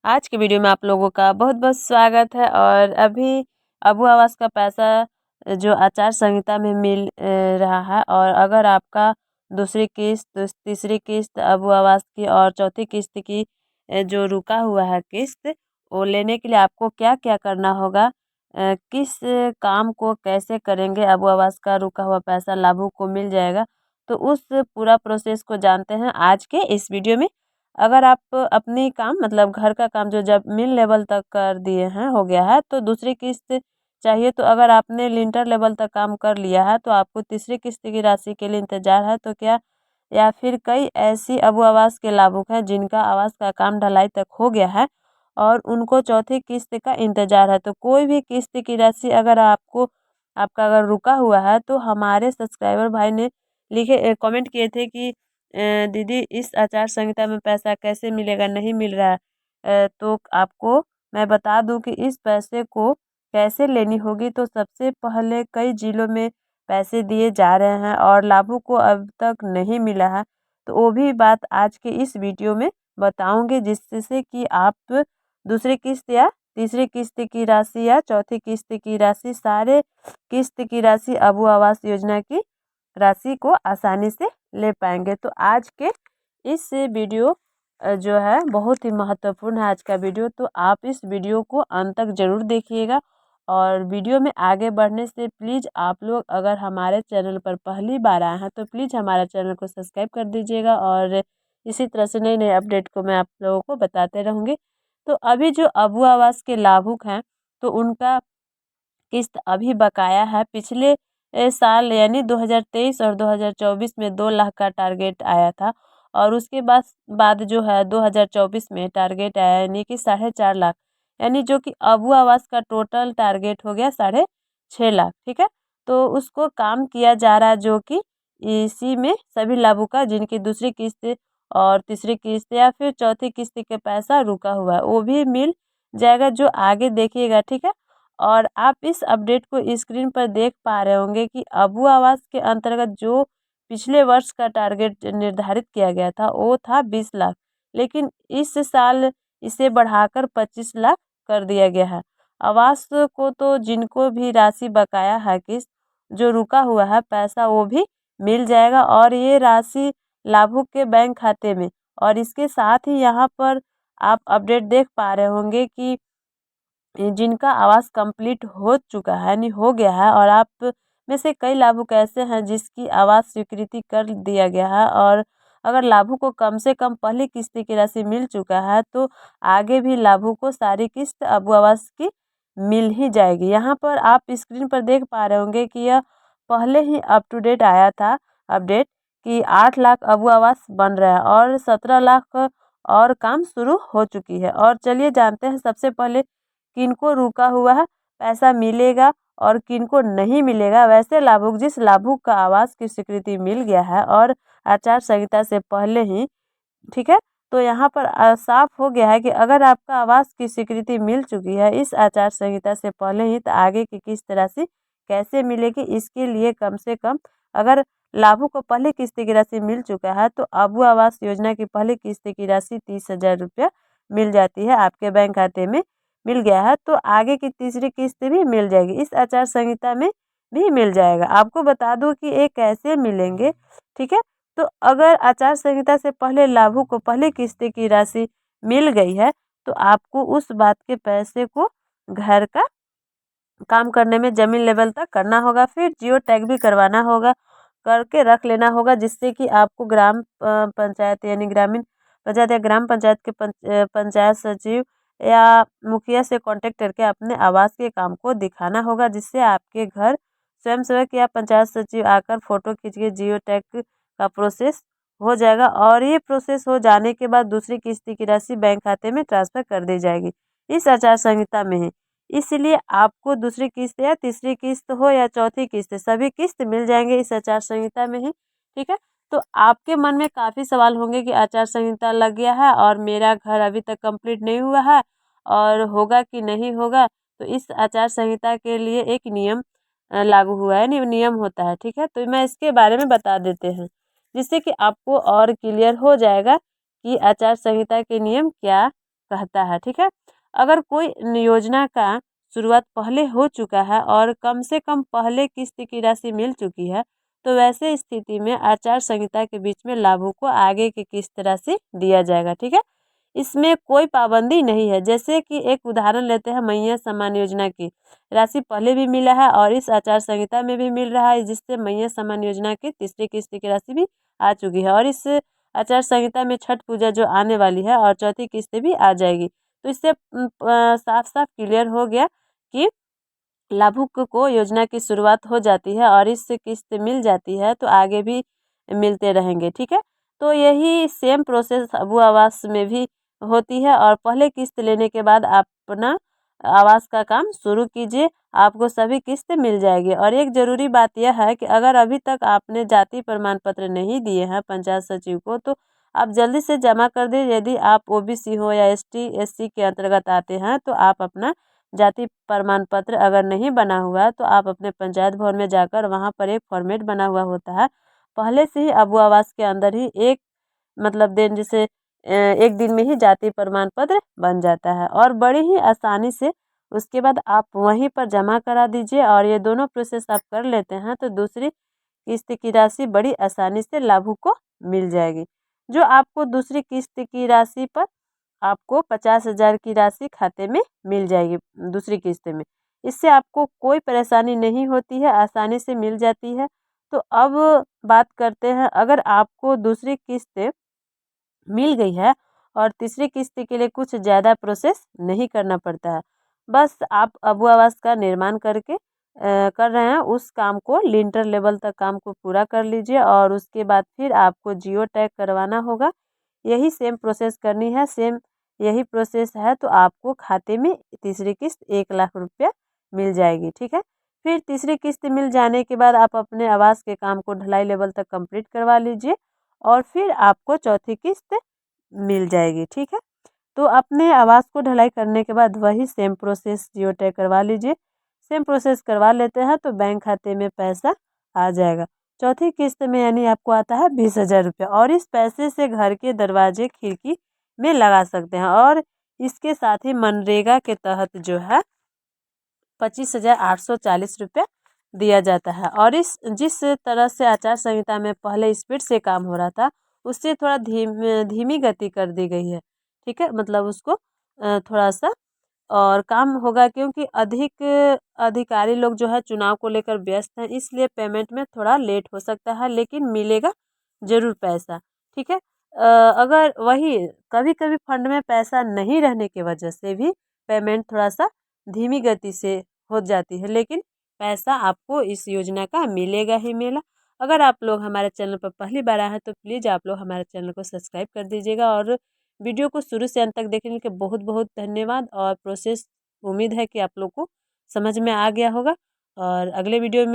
आज के वीडियो में आप लोगों का बहुत बहुत स्वागत है। और अभी अबू आवास का पैसा जो आचार संहिता में मिल रहा है, और अगर आपका दूसरी किस्त, तीसरी किस्त अबू आवास की और चौथी किस्त की जो रुका हुआ है किस्त, वो लेने के लिए आपको क्या क्या करना होगा, किस काम को कैसे करेंगे, अबू आवास का रुका हुआ पैसा लाभुक को मिल जाएगा। तो उस पूरा प्रोसेस को जानते हैं आज के इस वीडियो में। अगर आप अपनी काम मतलब घर का काम जो जमीन लेवल तक कर दिए हैं, हो गया है, तो दूसरी किस्त चाहिए। तो अगर आपने लिंटर लेवल तक काम कर लिया है तो आपको तीसरी किस्त की राशि के लिए इंतजार है। तो क्या, या फिर कई ऐसी अबू आवास के लाभुक हैं जिनका आवास का काम ढलाई तक हो गया है और उनको चौथी किस्त का इंतजार है। तो कोई भी किस्त की राशि अगर आपका अगर रुका हुआ है, तो हमारे सब्सक्राइबर भाई ने लिखे कमेंट किए थे कि दीदी इस आचार संहिता में पैसा कैसे मिलेगा, नहीं मिल रहा है। तो आपको मैं बता दूं कि इस पैसे को कैसे लेनी होगी। तो सबसे पहले कई जिलों में पैसे दिए जा रहे हैं और लाभुक को अब तक नहीं मिला है। तो वो भी बात आज के इस वीडियो में बताऊंगी, जिससे कि आप दूसरी किस्त या तीसरी किस्त की राशि या चौथी किस्त की राशि, सारे किस्त की राशि अबू आवास योजना की राशि को आसानी से ले पाएंगे। तो आज के इस वीडियो जो है बहुत ही महत्वपूर्ण है आज का वीडियो। तो आप इस वीडियो को अंत तक ज़रूर देखिएगा। और वीडियो में आगे बढ़ने से प्लीज़ आप लोग अगर हमारे चैनल पर पहली बार आए हैं तो प्लीज़ हमारा चैनल को सब्सक्राइब कर दीजिएगा। और इसी तरह से नए नए अपडेट को मैं आप लोगों को बताते रहूँगी। तो अभी जो अबू आवास के लाभुक हैं, तो उनका किस्त अभी बकाया है। पिछले साल यानी 2023 और 2024 में 2 लाख का टारगेट आया था, और उसके बाद जो है 2024 में टारगेट आया यानी कि 4.5 लाख, यानी जो कि अबू आवास का टोटल टारगेट हो गया 6.5 लाख। ठीक है, तो उसको काम किया जा रहा है, जो कि इसी में सभी लाभुक का जिनकी दूसरी किस्त और तीसरी किस्त या फिर चौथी किस्त के पैसा रुका हुआ है वो भी मिल जाएगा, जो आगे देखिएगा। ठीक है, और आप इस अपडेट को स्क्रीन पर देख पा रहे होंगे कि अबू आवास के अंतर्गत जो पिछले वर्ष का टारगेट निर्धारित किया गया था वो था 20 लाख, लेकिन इस साल इसे बढ़ाकर 25 लाख कर दिया गया है। आवास को तो जिनको भी राशि बकाया है किस्त जो रुका हुआ है पैसा, वो भी मिल जाएगा, और ये राशि लाभुक के बैंक खाते में। और इसके साथ ही यहाँ पर आप अपडेट देख पा रहे होंगे कि जिनका आवास कंप्लीट हो चुका है यानी हो गया है, और आप में से कई लाभुक ऐसे हैं जिसकी आवास स्वीकृति कर दिया गया है। और अगर लाभुक को कम से कम पहली किस्त की राशि मिल चुका है तो आगे भी लाभुक को सारी किस्त अबू आवास की मिल ही जाएगी। यहाँ पर आप स्क्रीन पर देख पा रहे होंगे कि यह पहले ही अप टू डेट आया था अपडेट कि 8 लाख अबू आवास बन रहा है और 17 लाख और काम शुरू हो चुकी है। और चलिए जानते हैं सबसे पहले किनको रुका हुआ है पैसा मिलेगा और किनको नहीं मिलेगा। वैसे लाभुक, जिस लाभुक का आवास की स्वीकृति मिल गया है और आचार संहिता से पहले ही, ठीक है, तो यहाँ पर साफ हो गया है कि अगर आपका आवास की स्वीकृति मिल चुकी है इस आचार संहिता से पहले ही, तो आगे की किस्त राशि कैसे मिलेगी, इसके लिए कम से कम अगर लाभुक को पहली किस्त की राशि मिल चुका है तो अबू आवास योजना की पहली किस्त की राशि 30,000 रुपया मिल जाती है, आपके बैंक खाते में मिल गया है। तो आगे की तीसरी किस्त भी मिल जाएगी, इस आचार संहिता में भी मिल जाएगा। आपको बता दूं कि ये कैसे मिलेंगे। ठीक है, तो अगर आचार संहिता से पहले लाभुक को पहली किस्त की राशि मिल गई है तो आपको उस बात के पैसे को घर का काम करने में जमीन लेवल तक करना होगा, फिर जियो टैग भी करवाना होगा, करके रख लेना होगा, जिससे कि आपको ग्राम पंचायत यानी ग्रामीण पंचायत या ग्राम पंचायत के पंचायत सचिव या मुखिया से कांटेक्ट करके अपने आवास के काम को दिखाना होगा, जिससे आपके घर स्वयं सेवक या पंचायत सचिव आकर फोटो खींच के जियो टैग का प्रोसेस हो जाएगा। और ये प्रोसेस हो जाने के बाद दूसरी किस्त की राशि बैंक खाते में ट्रांसफर कर दी जाएगी इस आचार संहिता में ही। इसलिए आपको दूसरी किस्त या तीसरी किस्त हो या चौथी किस्त, सभी किस्त मिल जाएंगे इस आचार संहिता में ही। ठीक है, तो आपके मन में काफ़ी सवाल होंगे कि आचार संहिता लग गया है और मेरा घर अभी तक कंप्लीट नहीं हुआ है और होगा कि नहीं होगा। तो इस आचार संहिता के लिए एक नियम लागू हुआ है, नियम होता है। ठीक है, तो मैं इसके बारे में बता देते हैं, जिससे कि आपको और क्लियर हो जाएगा कि आचार संहिता के नियम क्या कहता है। ठीक है, अगर कोई योजना का शुरुआत पहले हो चुका है और कम से कम पहले किस्त की राशि मिल चुकी है, तो वैसे स्थिति में आचार संहिता के बीच में लाभुक को आगे की किस्त राशि दिया जाएगा। ठीक है, इसमें कोई पाबंदी नहीं है। जैसे कि एक उदाहरण लेते हैं, मैया सम्मान योजना की राशि पहले भी मिला है और इस आचार संहिता में भी मिल रहा है, जिससे मैया सम्मान योजना की तीसरी किस्त की राशि भी आ चुकी है और इस आचार संहिता में छठ पूजा जो आने वाली है और चौथी किस्त भी आ जाएगी। तो इससे साफ साफ क्लियर हो गया कि लाभुक को योजना की शुरुआत हो जाती है और इससे किस्त मिल जाती है तो आगे भी मिलते रहेंगे। ठीक है, तो यही सेम प्रोसेस अबू आवास में भी होती है और पहले किस्त लेने के बाद आप अपना आवास का काम शुरू कीजिए, आपको सभी किस्त मिल जाएगी। और एक ज़रूरी बात यह है कि अगर अभी तक आपने जाति प्रमाण पत्र नहीं दिए हैं पंचायत सचिव को, तो आप जल्दी से जमा कर दें। यदि आप ओबीसी हो या एसटी एससी के अंतर्गत आते हैं तो आप अपना जाति प्रमाण पत्र अगर नहीं बना हुआ है तो आप अपने पंचायत भवन में जाकर वहाँ पर एक फॉर्मेट बना हुआ होता है, पहले से ही अबू आवास के अंदर ही एक मतलब दिन जैसे एक दिन में ही जाति प्रमाण पत्र बन जाता है और बड़ी ही आसानी से उसके बाद आप वहीं पर जमा करा दीजिए। और ये दोनों प्रोसेस आप कर लेते हैं तो दूसरी किस्त की राशि बड़ी आसानी से लाभुक को मिल जाएगी। जो आपको दूसरी किस्त की राशि पर आपको 50,000 की राशि खाते में मिल जाएगी दूसरी किस्त में। इससे आपको कोई परेशानी नहीं होती है, आसानी से मिल जाती है। तो अब बात करते हैं, अगर आपको दूसरी किस्त मिल गई है और तीसरी किस्त के लिए कुछ ज़्यादा प्रोसेस नहीं करना पड़ता है, बस आप अबू आवास का निर्माण करके कर रहे हैं उस काम को लिंटर लेवल तक काम को पूरा कर लीजिए और उसके बाद फिर आपको जियो टैग करवाना होगा। यही सेम प्रोसेस करनी है, सेम यही प्रोसेस है तो आपको खाते में तीसरी किस्त 1,00,000 रुपया मिल जाएगी। ठीक है, फिर तीसरी किस्त मिल जाने के बाद आप अपने आवास के काम को ढलाई लेवल तक कंप्लीट करवा लीजिए और फिर आपको चौथी किस्त मिल जाएगी। ठीक है, तो अपने आवास को ढलाई करने के बाद वही सेम प्रोसेस जियो टैग करवा लीजिए। सेम प्रोसेस करवा लेते हैं तो बैंक खाते में पैसा आ जाएगा। चौथी किस्त में यानी आपको आता है 20,000 रुपया और इस पैसे से घर के दरवाजे खिड़की में लगा सकते हैं। और इसके साथ ही मनरेगा के तहत जो है 25,840 रुपया दिया जाता है। और इस जिस तरह से आचार संहिता में पहले स्पीड से काम हो रहा था उससे थोड़ा धीमी गति कर दी गई है। ठीक है, मतलब उसको थोड़ा सा और काम होगा क्योंकि अधिक अधिकारी लोग जो है चुनाव को लेकर व्यस्त हैं, इसलिए पेमेंट में थोड़ा लेट हो सकता है लेकिन मिलेगा ज़रूर पैसा। ठीक है, अगर वही कभी कभी फंड में पैसा नहीं रहने की वजह से भी पेमेंट थोड़ा सा धीमी गति से हो जाती है, लेकिन पैसा आपको इस योजना का मिलेगा ही मिलेगा। अगर आप लोग हमारे चैनल पर पहली बार आए हैं तो प्लीज़ आप लोग हमारे चैनल को सब्सक्राइब कर दीजिएगा और वीडियो को शुरू से अंत तक देखने के बहुत बहुत धन्यवाद। और प्रोसेस उम्मीद है कि आप लोग को समझ में आ गया होगा और अगले वीडियो में